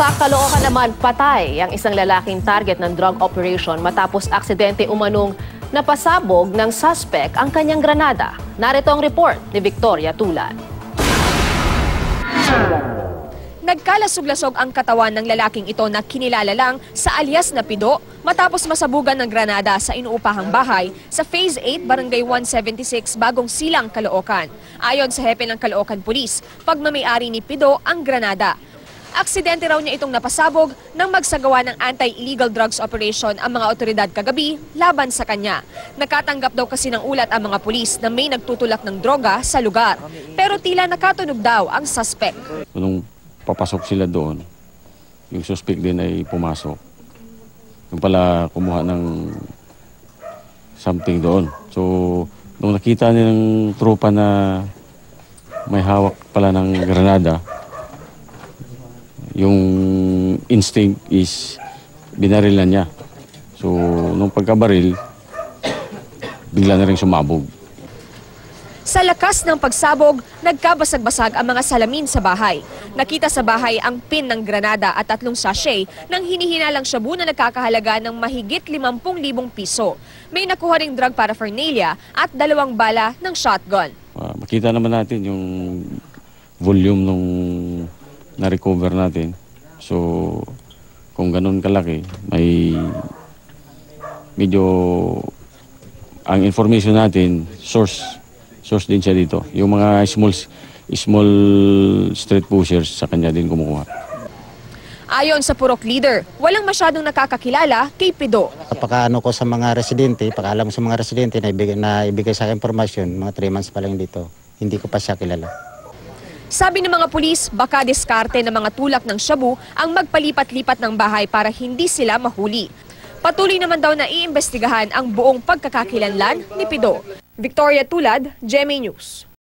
Sa Caloocan naman, patay ang isang lalaking target ng drug operation matapos aksidente umanong napasabog ng suspect ang kanyang granada. Narito ang report ni Victoria Tulad. Nagkalasog-lasog ang katawan ng lalaking ito na kinilala lang sa alias na Pido matapos masabugan ng granada sa inuupahang bahay sa Phase 8, Barangay 176, Bagong Silang, Caloocan. Ayon sa hepe ng Caloocan Police, pagmamayari ni Pido ang granada. Aksidente raw niya itong napasabog nang magsagawa ng anti-illegal drugs operation ang mga otoridad kagabi laban sa kanya. Nakatanggap daw kasi ng ulat ang mga pulis na may nagtutulak ng droga sa lugar. Pero tila nakatunog daw ang suspect. Nung papasok sila doon, yung suspect din ay pumasok. Yung pala kumuha ng something doon. So, nung nakita niya ng tropa na may hawak pala ng granada, yung instinct is binarilan niya. So, nung pagkabaril, bigla na rin sumabog. Sa lakas ng pagsabog, nagkabasag-basag ang mga salamin sa bahay. Nakita sa bahay ang pin ng granada at 3 sachet ng hinihinalang shabu na nagkakahalaga ng mahigit 50,000 piso. May nakuha ring drug paraphernalia at 2 bala ng shotgun. Makita naman natin yung volume nung na-recover natin. So, kung ganun kalaki, may medyo ang information natin, source din siya dito. Yung mga small street pushers sa kanya din kumukuha. Ayon sa Purok leader, walang masyadong nakakakilala kay Pido. Kapag ko sa mga residente, pag-alam ko sa mga residente na ibigay sa akin impormasyon, mga 3 months pa lang dito, hindi ko pa siya kilala. Sabi ng mga pulis, baka diskarte ng mga tulak ng shabu ang magpalipat-lipat ng bahay para hindi sila mahuli. Patuloy naman daw na iimbestigahan ang buong pagkakakilanlan ni Pido. Victoria Tulad, GMA News.